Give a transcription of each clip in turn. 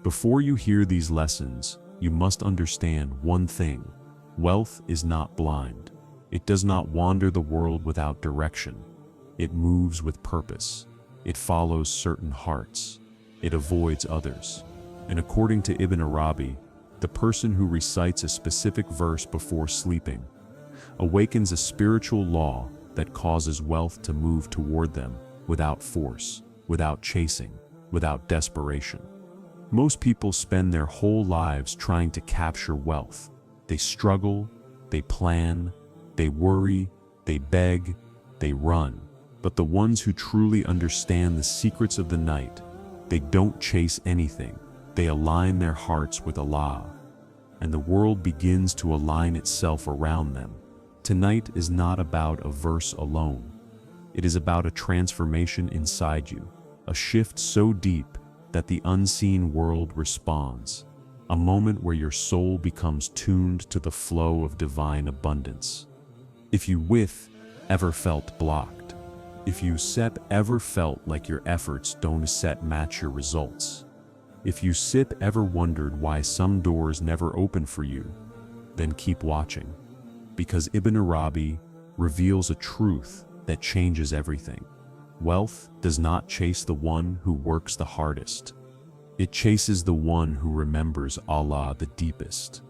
Before you hear these lessons, you must understand one thing: wealth is not blind. It does not wander the world without direction. It moves with purpose. It follows certain hearts. It avoids others. And according to Ibn Arabi, the person who recites a specific verse before sleeping awakens a spiritual law that causes wealth to move toward them without force, without chasing, without desperation. Most people spend their whole lives trying to capture wealth. They struggle, they plan, they worry, they beg, they run. But the ones who truly understand the secrets of the night, they don't chase anything. They align their hearts with Allah, and the world begins to align itself around them. Tonight is not about a verse alone. It is about a transformation inside you, a shift so deep that the unseen world responds, a moment where your soul becomes tuned to the flow of divine abundance. If you ever felt blocked, if you ever felt like your efforts don't match your results, if you ever wondered why some doors never open for you, then keep watching, because Ibn Arabi reveals a truth that changes everything. Wealth does not chase the one who works the hardest. It chases the one who remembers Allah the deepest.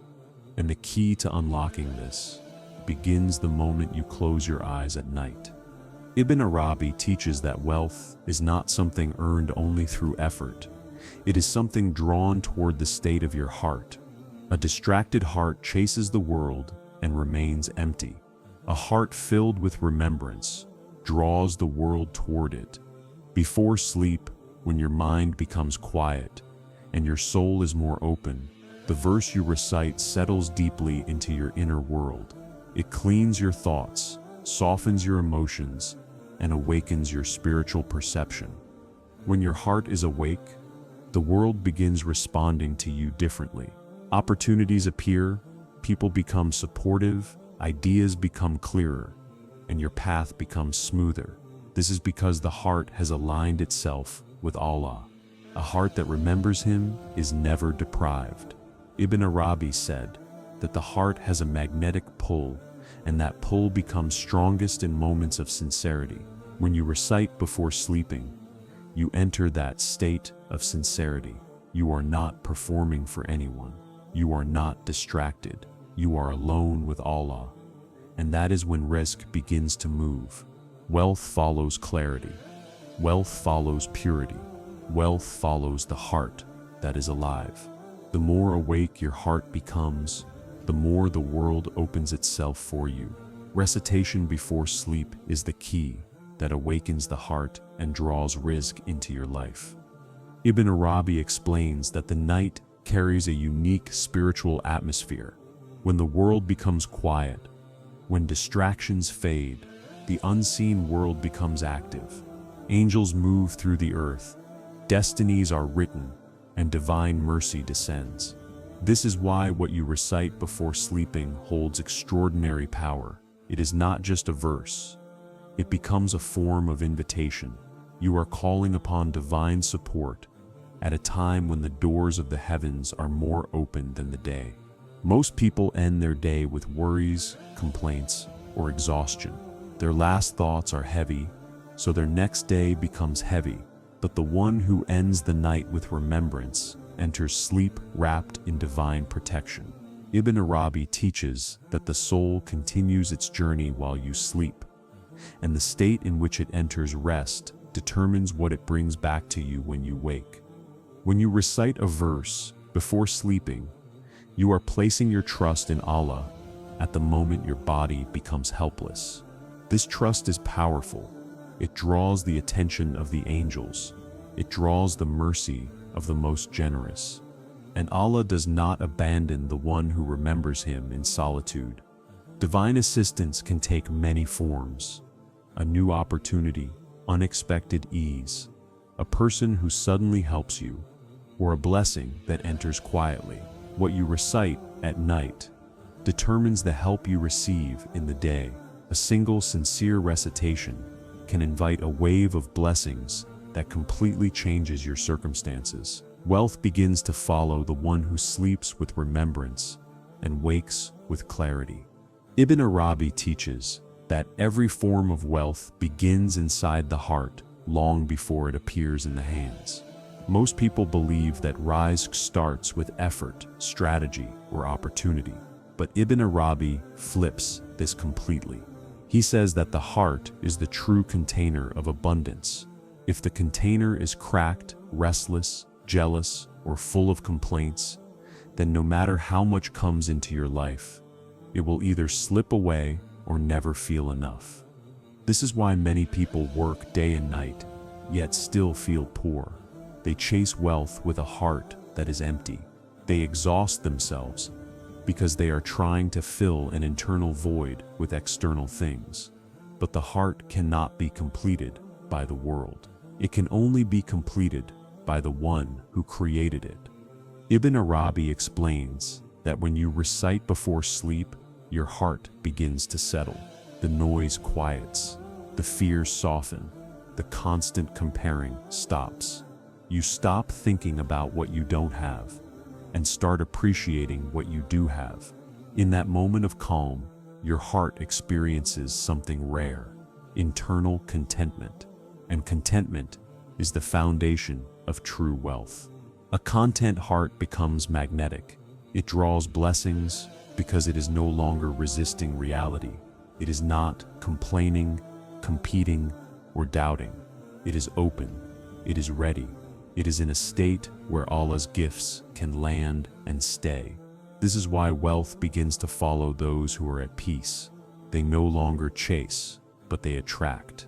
And the key to unlocking this begins the moment you close your eyes at night. Ibn Arabi teaches that wealth is not something earned only through effort. It is something drawn toward the state of your heart. A distracted heart chases the world and remains empty. A heart filled with remembrance draws the world toward it. Before sleep, when your mind becomes quiet and your soul is more open, the verse you recite settles deeply into your inner world. It cleans your thoughts, softens your emotions, and awakens your spiritual perception. When your heart is awake, the world begins responding to you differently. Opportunities appear, people become supportive, ideas become clearer, and your path becomes smoother. This is because the heart has aligned itself with Allah. A heart that remembers Him is never deprived. Ibn Arabi said that the heart has a magnetic pull, and that pull becomes strongest in moments of sincerity. When you recite before sleeping, you enter that state of sincerity. You are not performing for anyone. You are not distracted. You are alone with Allah. And that is when Rizq begins to move. Wealth follows clarity. Wealth follows purity. Wealth follows the heart that is alive. The more awake your heart becomes, the more the world opens itself for you. Recitation before sleep is the key that awakens the heart and draws Rizq into your life. Ibn Arabi explains that the night carries a unique spiritual atmosphere. When the world becomes quiet, when distractions fade, the unseen world becomes active. Angels move through the earth, destinies are written, and divine mercy descends. This is why what you recite before sleeping holds extraordinary power. It is not just a verse. It becomes a form of invitation. You are calling upon divine support at a time when the doors of the heavens are more open than the day. Most people end their day with worries, complaints, or exhaustion. Their last thoughts are heavy, so their next day becomes heavy. But the one who ends the night with remembrance enters sleep wrapped in divine protection. Ibn Arabi teaches that the soul continues its journey while you sleep, and the state in which it enters rest determines what it brings back to you when you wake. When you recite a verse before sleeping, you are placing your trust in Allah at the moment your body becomes helpless. This trust is powerful. It draws the attention of the angels. It draws the mercy of the most generous. And Allah does not abandon the one who remembers Him in solitude. Divine assistance can take many forms: a new opportunity, unexpected ease, a person who suddenly helps you, or a blessing that enters quietly. What you recite at night determines the help you receive in the day. A single sincere recitation can invite a wave of blessings that completely changes your circumstances. Wealth begins to follow the one who sleeps with remembrance and wakes with clarity. Ibn Arabi teaches that every form of wealth begins inside the heart long before it appears in the hands. Most people believe that Rizq starts with effort, strategy, or opportunity. But Ibn Arabi flips this completely. He says that the heart is the true container of abundance. If the container is cracked, restless, jealous, or full of complaints, then no matter how much comes into your life, it will either slip away or never feel enough. This is why many people work day and night, yet still feel poor. They chase wealth with a heart that is empty. They exhaust themselves because they are trying to fill an internal void with external things. But the heart cannot be completed by the world. It can only be completed by the one who created it. Ibn Arabi explains that when you recite before sleep, your heart begins to settle. The noise quiets, the fears soften, the constant comparing stops. You stop thinking about what you don't have and start appreciating what you do have. In that moment of calm, your heart experiences something rare, internal contentment. And contentment is the foundation of true wealth. A content heart becomes magnetic. It draws blessings because it is no longer resisting reality. It is not complaining, competing, or doubting. It is open. It is ready. It is in a state where Allah's gifts can land and stay. This is why wealth begins to follow those who are at peace. They no longer chase, but they attract.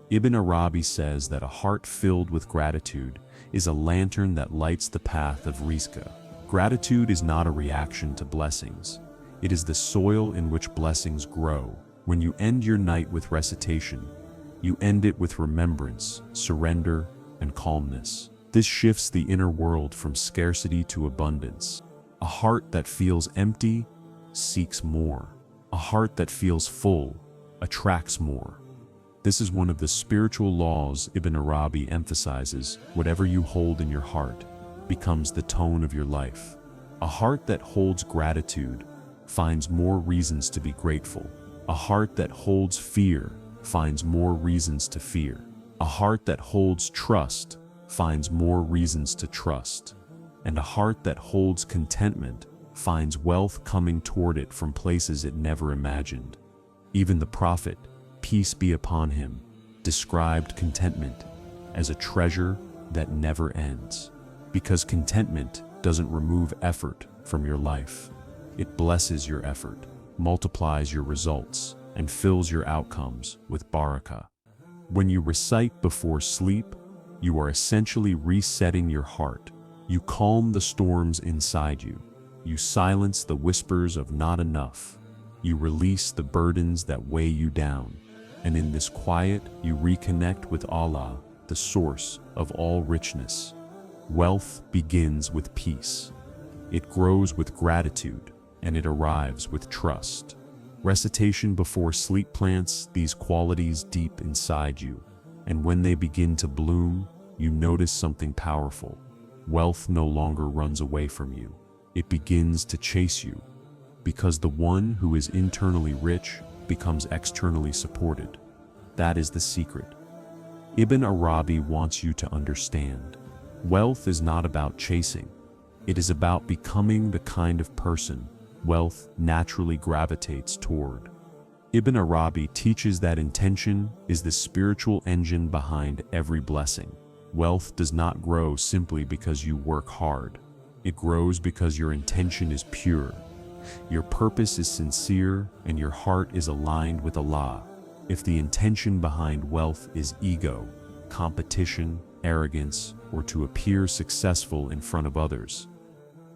Ibn Arabi says that a heart filled with gratitude is a lantern that lights the path of Rizq. Gratitude is not a reaction to blessings. It is the soil in which blessings grow. When you end your night with recitation, you end it with remembrance, surrender, and calmness. This shifts the inner world from scarcity to abundance. A heart that feels empty seeks more. A heart that feels full attracts more. This is one of the spiritual laws Ibn Arabi emphasizes. Whatever you hold in your heart becomes the tone of your life. A heart that holds gratitude finds more reasons to be grateful. A heart that holds fear finds more reasons to fear. A heart that holds trust finds more reasons to trust. And a heart that holds contentment finds wealth coming toward it from places it never imagined. Even the Prophet, peace be upon him, described contentment as a treasure that never ends. Because contentment doesn't remove effort from your life. It blesses your effort, multiplies your results, and fills your outcomes with barakah. When you recite before sleep, you are essentially resetting your heart. You calm the storms inside you. You silence the whispers of not enough. You release the burdens that weigh you down. And in this quiet, you reconnect with Allah, the source of all richness. Wealth begins with peace. It grows with gratitude, and it arrives with trust. Recitation before sleep plants these qualities deep inside you, and when they begin to bloom, you notice something powerful. Wealth no longer runs away from you. It begins to chase you, because the one who is internally rich becomes externally supported. That is the secret. Ibn Arabi wants you to understand. Wealth is not about chasing. It is about becoming the kind of person wealth naturally gravitates toward. Ibn Arabi teaches that intention is the spiritual engine behind every blessing. Wealth does not grow simply because you work hard. It grows because your intention is pure. Your purpose is sincere and your heart is aligned with Allah. If the intention behind wealth is ego, competition, arrogance, or to appear successful in front of others,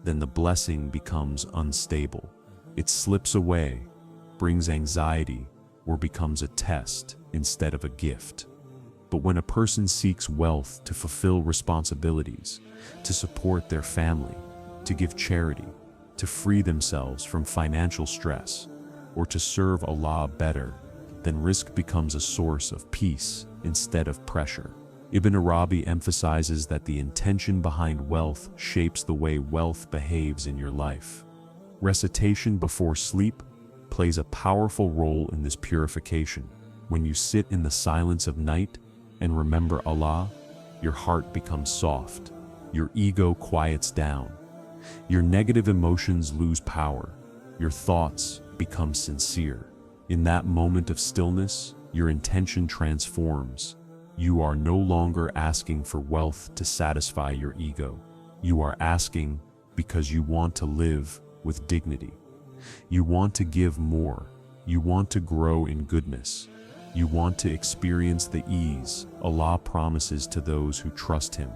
then the blessing becomes unstable. It slips away, brings anxiety, or becomes a test instead of a gift. But when a person seeks wealth to fulfill responsibilities, to support their family, to give charity, to free themselves from financial stress, or to serve Allah better, then Rizq becomes a source of peace instead of pressure. Ibn Arabi emphasizes that the intention behind wealth shapes the way wealth behaves in your life. Recitation before sleep plays a powerful role in this purification. When you sit in the silence of night and remember Allah, your heart becomes soft, your ego quiets down, your negative emotions lose power, your thoughts become sincere. In that moment of stillness, your intention transforms. You are no longer asking for wealth to satisfy your ego. You are asking because you want to live with dignity. You want to give more. You want to grow in goodness. You want to experience the ease Allah promises to those who trust Him.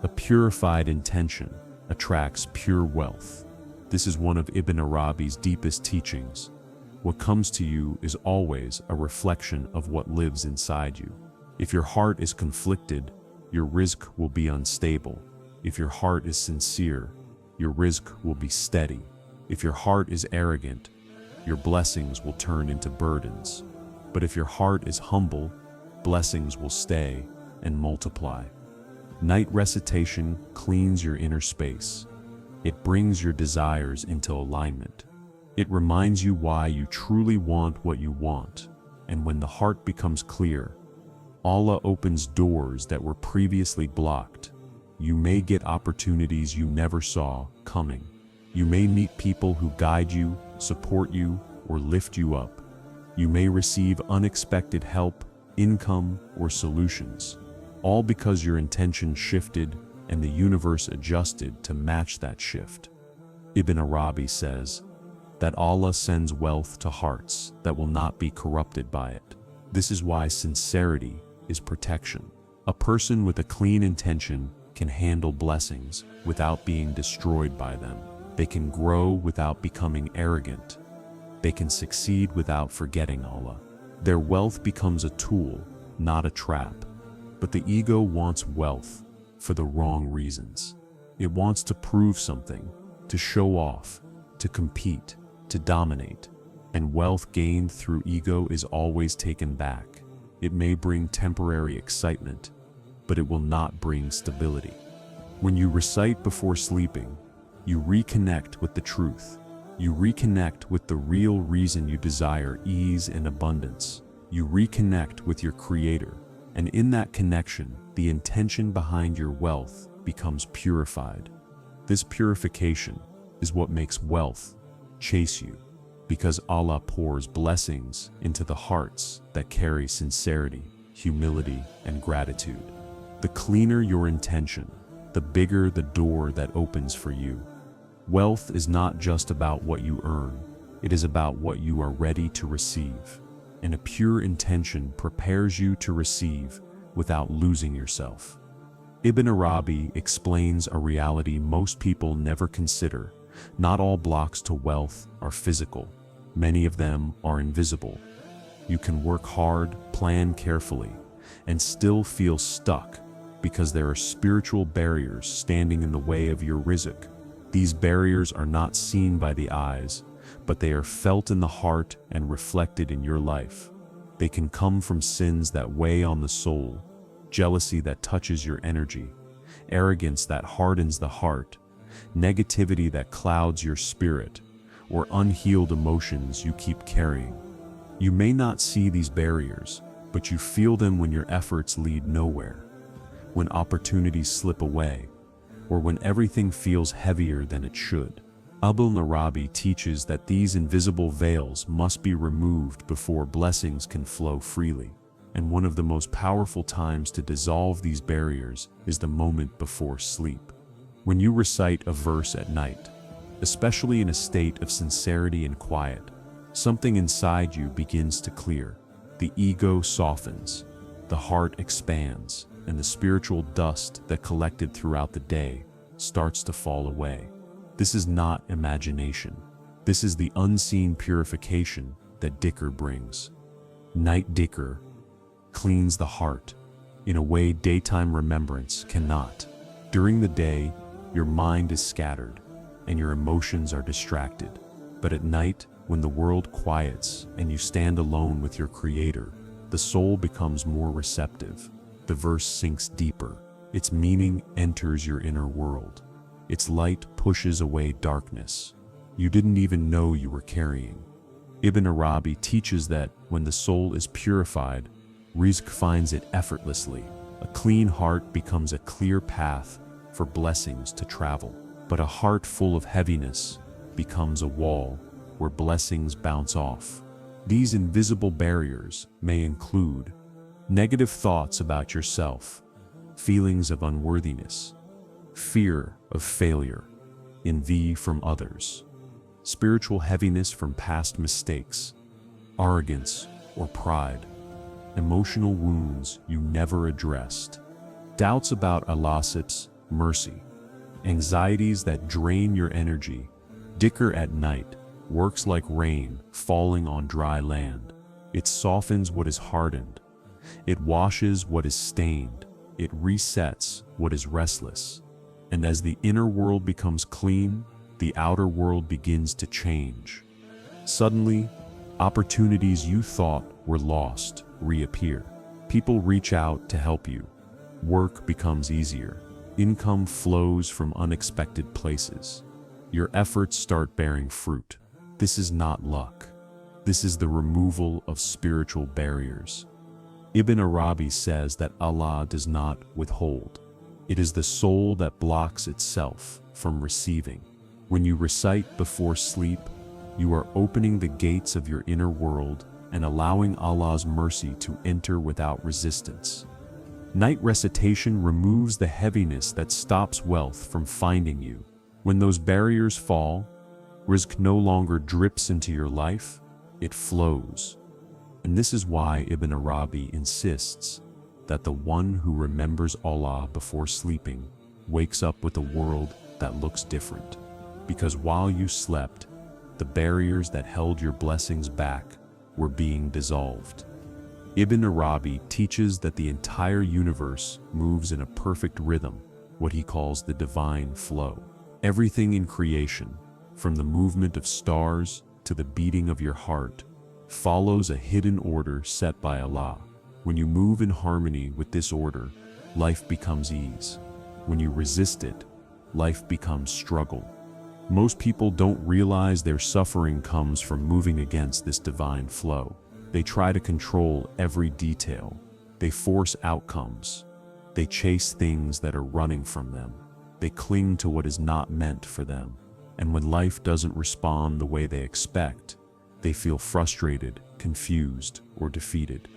A purified intention attracts pure wealth. This is one of Ibn Arabi's deepest teachings. What comes to you is always a reflection of what lives inside you. If your heart is conflicted, your rizq will be unstable. If your heart is sincere, your rizq will be steady. If your heart is arrogant, your blessings will turn into burdens. But if your heart is humble, blessings will stay and multiply. Night recitation cleans your inner space. It brings your desires into alignment. It reminds you why you truly want what you want. And when the heart becomes clear, Allah opens doors that were previously blocked. You may get opportunities you never saw coming. You may meet people who guide you, support you, or lift you up. You may receive unexpected help, income, or solutions, all because your intention shifted and the universe adjusted to match that shift. Ibn Arabi says that Allah sends wealth to hearts that will not be corrupted by it. This is why sincerity is protection. A person with a clean intention can handle blessings without being destroyed by them. They can grow without becoming arrogant. They can succeed without forgetting Allah. Their wealth becomes a tool, not a trap. But the ego wants wealth for the wrong reasons. It wants to prove something, to show off, to compete, to dominate. And wealth gained through ego is always taken back. It may bring temporary excitement, but it will not bring stability. When you recite before sleeping, you reconnect with the truth. You reconnect with the real reason you desire ease and abundance. You reconnect with your Creator, and in that connection, the intention behind your wealth becomes purified. This purification is what makes wealth chase you, because Allah pours blessings into the hearts that carry sincerity, humility, and gratitude. The cleaner your intention, the bigger the door that opens for you. Wealth is not just about what you earn, it is about what you are ready to receive. And a pure intention prepares you to receive without losing yourself. Ibn Arabi explains a reality most people never consider. Not all blocks to wealth are physical. Many of them are invisible. You can work hard, plan carefully, and still feel stuck because there are spiritual barriers standing in the way of your rizq. These barriers are not seen by the eyes, but they are felt in the heart and reflected in your life. They can come from sins that weigh on the soul, jealousy that touches your energy, arrogance that hardens the heart, negativity that clouds your spirit, or unhealed emotions you keep carrying. You may not see these barriers, but you feel them when your efforts lead nowhere, when opportunities slip away, or when everything feels heavier than it should. Ibn Arabi teaches that these invisible veils must be removed before blessings can flow freely. And one of the most powerful times to dissolve these barriers is the moment before sleep. When you recite a verse at night, especially in a state of sincerity and quiet, something inside you begins to clear. The ego softens, the heart expands, and the spiritual dust that collected throughout the day starts to fall away. This is not imagination. This is the unseen purification that Dhikr brings. Night Dhikr cleans the heart in a way daytime remembrance cannot. During the day, your mind is scattered and your emotions are distracted. But at night, when the world quiets and you stand alone with your Creator, the soul becomes more receptive. the verse sinks deeper. Its meaning enters your inner world. Its light pushes away darkness you didn't even know you were carrying. Ibn Arabi teaches that when the soul is purified, Rizq finds it effortlessly. A clean heart becomes a clear path for blessings to travel. But a heart full of heaviness becomes a wall where blessings bounce off. These invisible barriers may include negative thoughts about yourself, feelings of unworthiness, fear of failure, envy from others, spiritual heaviness from past mistakes, arrogance or pride, emotional wounds you never addressed, doubts about Allah's mercy, anxieties that drain your energy. Dhikr at night works like rain falling on dry land. It softens what is hardened. It washes what is stained. It resets what is restless. And as the inner world becomes clean, the outer world begins to change. Suddenly, opportunities you thought were lost reappear. People reach out to help you. Work becomes easier. Income flows from unexpected places. Your efforts start bearing fruit. This is not luck. This is the removal of spiritual barriers. Ibn Arabi says that Allah does not withhold. It is the soul that blocks itself from receiving. When you recite before sleep, you are opening the gates of your inner world and allowing Allah's mercy to enter without resistance. Night recitation removes the heaviness that stops wealth from finding you. When those barriers fall, Rizq no longer drips into your life, it flows. And this is why Ibn Arabi insists that the one who remembers Allah before sleeping wakes up with a world that looks different. Because while you slept, the barriers that held your blessings back were being dissolved. Ibn Arabi teaches that the entire universe moves in a perfect rhythm, what he calls the divine flow. Everything in creation, from the movement of stars to the beating of your heart, follows a hidden order set by Allah. When you move in harmony with this order, life becomes ease. When you resist it, life becomes struggle. Most people don't realize their suffering comes from moving against this divine flow. They try to control every detail. They force outcomes. They chase things that are running from them. They cling to what is not meant for them. And when life doesn't respond the way they expect, they feel frustrated, confused, or defeated.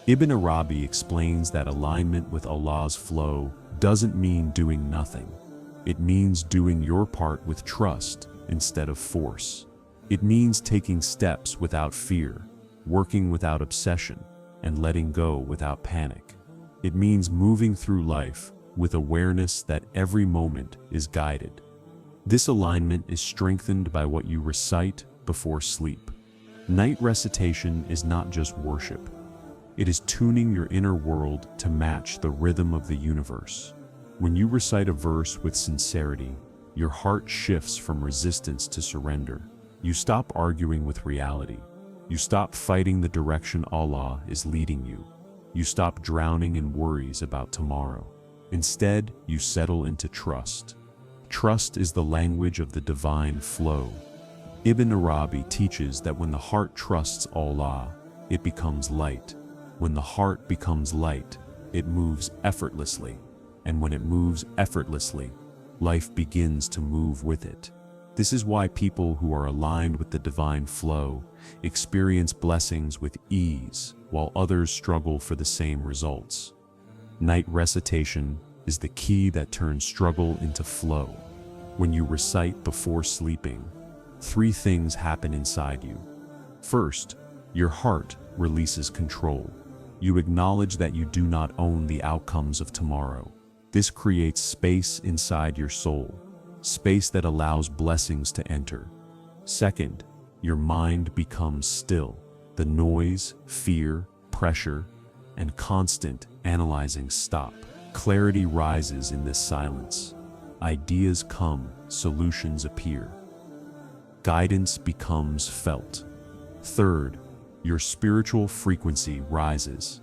Ibn Arabi explains that alignment with Allah's flow doesn't mean doing nothing. It means doing your part with trust instead of force. It means taking steps without fear, working without obsession, and letting go without panic. It means moving through life with awareness that every moment is guided. This alignment is strengthened by what you recite before sleep. Night recitation is not just worship. It is tuning your inner world to match the rhythm of the universe. When you recite a verse with sincerity, your heart shifts from resistance to surrender. You stop arguing with reality. You stop fighting the direction Allah is leading you. You stop drowning in worries about tomorrow. Instead, you settle into trust. Trust is the language of the divine flow. Ibn Arabi teaches that when the heart trusts Allah, it becomes light. When the heart becomes light, it moves effortlessly. And when it moves effortlessly, life begins to move with it. This is why people who are aligned with the divine flow experience blessings with ease, while others struggle for the same results. Night recitation is the key that turns struggle into flow. When you recite before sleeping, 3 things happen inside you. First, your heart releases control. You acknowledge that you do not own the outcomes of tomorrow. This creates space inside your soul, space that allows blessings to enter. Second, your mind becomes still. The noise, fear, pressure, and constant analyzing stop. Clarity rises in this silence. Ideas come, solutions appear. Guidance becomes felt. Third, your spiritual frequency rises.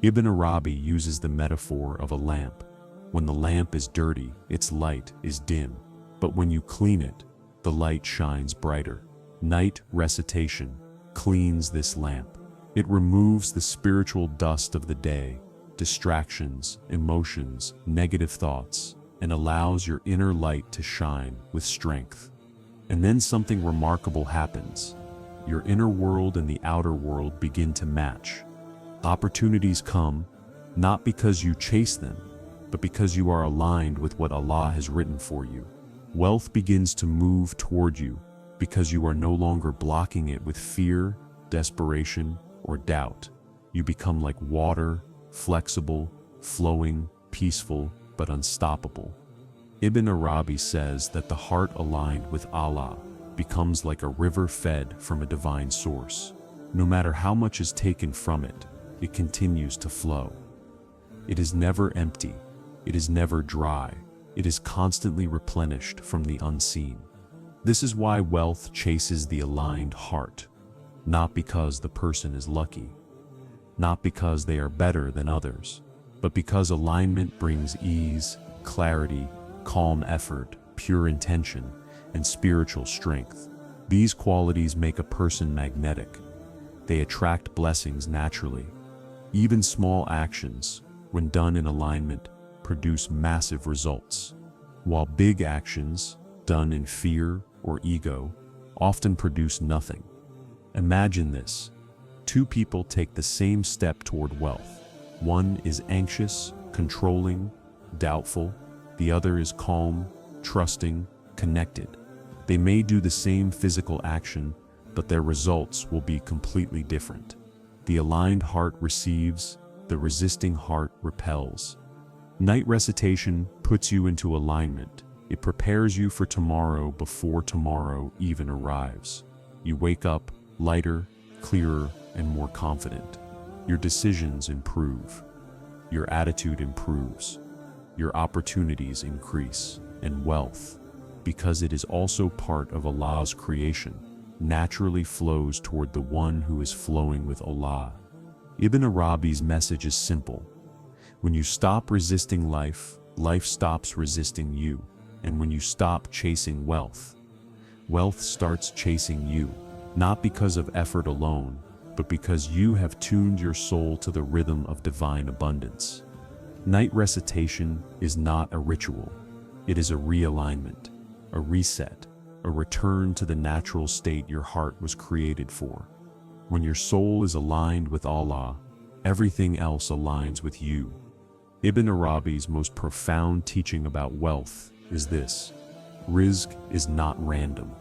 Ibn Arabi uses the metaphor of a lamp. When the lamp is dirty, its light is dim. But when you clean it, the light shines brighter. Night recitation cleans this lamp. It removes the spiritual dust of the day, distractions, emotions, negative thoughts, and allows your inner light to shine with strength. And then something remarkable happens. Your inner world and the outer world begin to match. Opportunities come, not because you chase them, but because you are aligned with what Allah has written for you. Wealth begins to move toward you because you are no longer blocking it with fear, desperation, or doubt. You become like water, flexible, flowing, peaceful, but unstoppable. Ibn Arabi says that the heart aligned with Allah becomes like a river fed from a divine source. No matter how much is taken from it, it continues to flow. It is never empty. It is never dry. It is constantly replenished from the unseen. This is why wealth chases the aligned heart, not because the person is lucky, not because they are better than others, but because alignment brings ease, clarity, calm effort, pure intention, and spiritual strength. These qualities make a person magnetic. They attract blessings naturally. Even small actions, when done in alignment, produce massive results, while big actions, done in fear or ego, often produce nothing. Imagine this. Two people take the same step toward wealth. One is anxious, controlling, doubtful. The other is calm, trusting, connected. They may do the same physical action, but their results will be completely different. The aligned heart receives, the resisting heart repels. Night recitation puts you into alignment. It prepares you for tomorrow before tomorrow even arrives. You wake up lighter, clearer, and more confident. Your decisions improve. Your attitude improves. Your opportunities increase. And wealth, because it is also part of Allah's creation, naturally flows toward the one who is flowing with Allah. Ibn Arabi's message is simple. When you stop resisting life, life stops resisting you. And when you stop chasing wealth, wealth starts chasing you, not because of effort alone, but because you have tuned your soul to the rhythm of divine abundance. Night recitation is not a ritual. It is a realignment, a reset, a return to the natural state your heart was created for. When your soul is aligned with Allah, everything else aligns with you. Ibn Arabi's most profound teaching about wealth is this: Rizq is not random,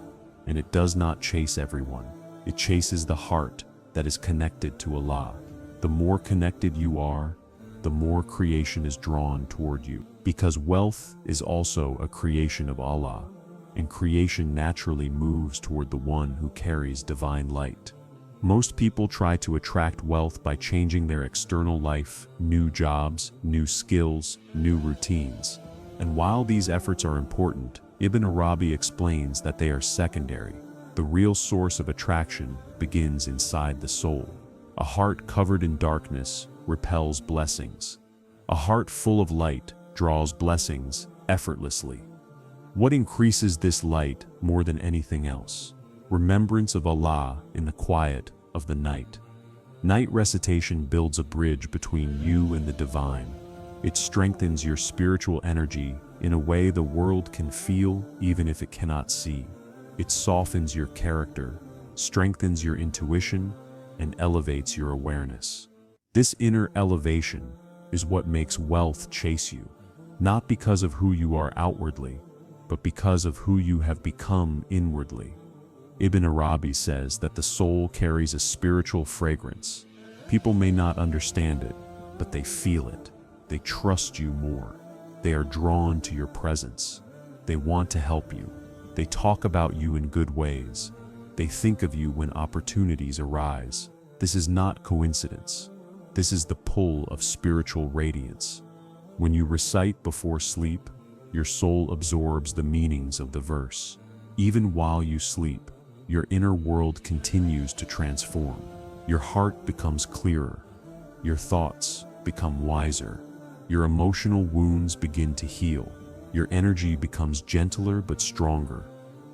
and it does not chase everyone. It chases the heart that is connected to Allah. The more connected you are, the more creation is drawn toward you. Because wealth is also a creation of Allah, and creation naturally moves toward the one who carries divine light. Most people try to attract wealth by changing their external life, new jobs, new skills, new routines. And while these efforts are important, Ibn Arabi explains that they are secondary. The real source of attraction begins inside the soul. A heart covered in darkness repels blessings. A heart full of light draws blessings effortlessly. What increases this light more than anything else? Remembrance of Allah in the quiet of the night. Night recitation builds a bridge between you and the divine. It strengthens your spiritual energy in a way the world can feel even if it cannot see. It softens your character, strengthens your intuition, and elevates your awareness. This inner elevation is what makes wealth chase you, not because of who you are outwardly, but because of who you have become inwardly. Ibn Arabi says that the soul carries a spiritual fragrance. People may not understand it, but they feel it. They trust you more. They are drawn to your presence. They want to help you. They talk about you in good ways. They think of you when opportunities arise. This is not coincidence. This is the pull of spiritual radiance. When you recite before sleep, your soul absorbs the meanings of the verse. Even while you sleep, your inner world continues to transform. Your heart becomes clearer. Your thoughts become wiser. Your emotional wounds begin to heal. Your energy becomes gentler but stronger.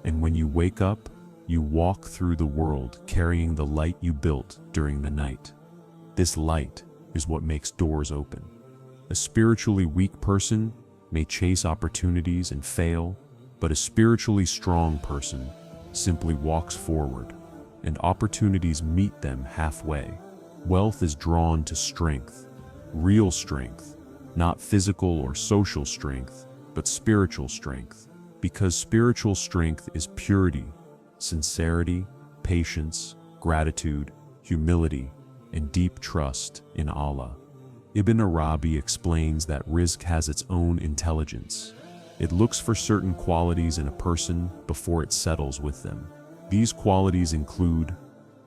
And when you wake up, you walk through the world carrying the light you built during the night. This light is what makes doors open. A spiritually weak person may chase opportunities and fail, but a spiritually strong person simply walks forward, and opportunities meet them halfway. Wealth is drawn to strength, real strength, not physical or social strength, but spiritual strength, because spiritual strength is purity, sincerity, patience, gratitude, humility, and deep trust in Allah. Ibn Arabi explains that Rizq has its own intelligence. It looks for certain qualities in a person before it settles with them. These qualities include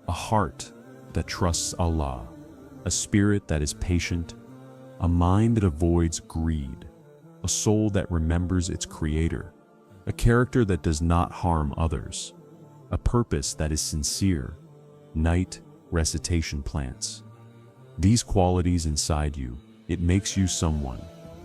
a heart that trusts Allah, a spirit that is patient, a mind that avoids greed, a soul that remembers its Creator, a character that does not harm others, a purpose that is sincere. Night recitation plants these qualities inside you. It makes you someone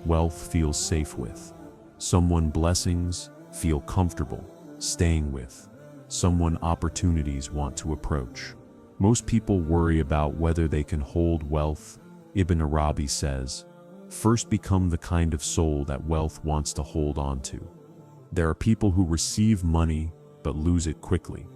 wealth feels safe with, someone blessings feel comfortable staying with, someone opportunities want to approach. Most people worry about whether they can hold wealth. Ibn Arabi says, first become the kind of soul that wealth wants to hold on to. There are people who receive money but lose it quickly.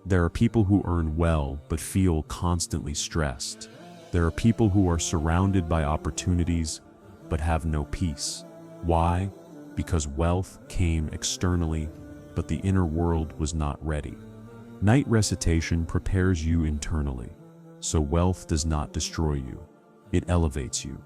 There are people who earn well but feel constantly stressed. There are people who are surrounded by opportunities but have no peace. Why? Because wealth came externally, but the inner world was not ready. Night recitation prepares you internally, so wealth does not destroy you. It elevates you.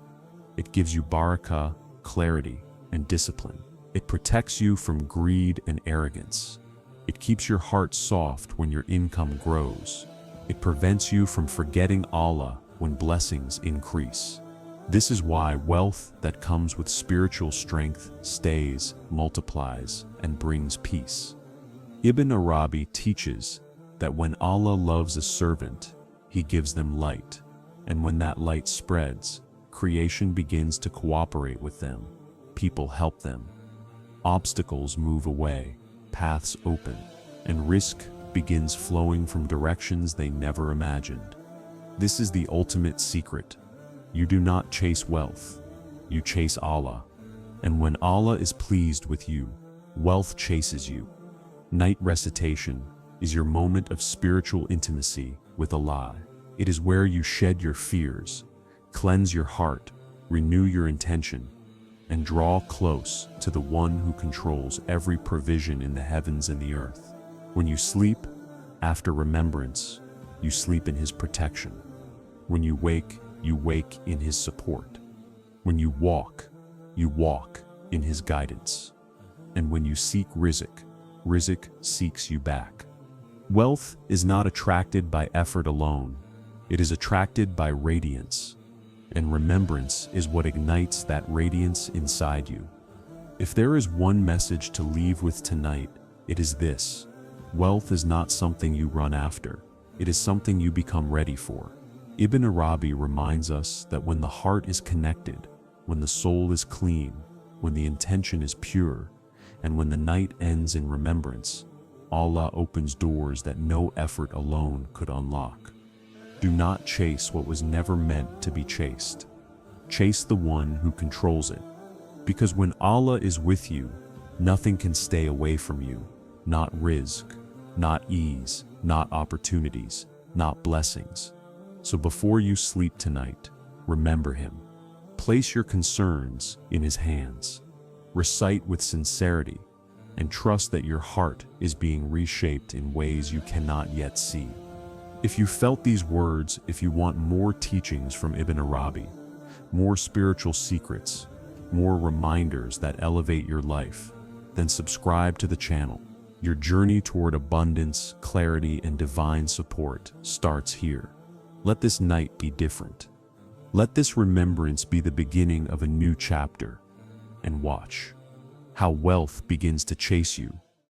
It gives you barakah, clarity, and discipline. It protects you from greed and arrogance. It keeps your heart soft when your income grows. It prevents you from forgetting Allah when blessings increase. This is why wealth that comes with spiritual strength stays, multiplies, and brings peace. Ibn Arabi teaches that when Allah loves a servant, He gives them light, and when that light spreads, creation begins to cooperate with them. People help them. Obstacles move away, paths open, and rizq begins flowing from directions they never imagined. This is the ultimate secret. You do not chase wealth, you chase Allah. And when Allah is pleased with you, wealth chases you. Night recitation is your moment of spiritual intimacy with Allah. It is where you shed your fears, cleanse your heart, renew your intention, and draw close to the one who controls every provision in the heavens and the earth. When you sleep, after remembrance, you sleep in His protection. When you wake in His support. When you walk in His guidance. And when you seek rizq seeks you back. Wealth is not attracted by effort alone. It is attracted by radiance. And remembrance is what ignites that radiance inside you. If there is one message to leave with tonight, it is this: wealth is not something you run after. It is something you become ready for. Ibn Arabi reminds us that when the heart is connected, when the soul is clean, when the intention is pure, and when the night ends in remembrance, Allah opens doors that no effort alone could unlock. Do not chase what was never meant to be chased. Chase the one who controls it. Because when Allah is with you, nothing can stay away from you. Not rizq, not ease, not opportunities, not blessings. So before you sleep tonight, remember Him. Place your concerns in His hands. Recite with sincerity, and trust that your heart is being reshaped in ways you cannot yet see. If you felt these words, if you want more teachings from Ibn Arabi, more spiritual secrets, more reminders that elevate your life, then subscribe to the channel. Your journey toward abundance, clarity, and divine support starts here. Let this night be different. Let this remembrance be the beginning of a new chapter. And watch how wealth begins to chase you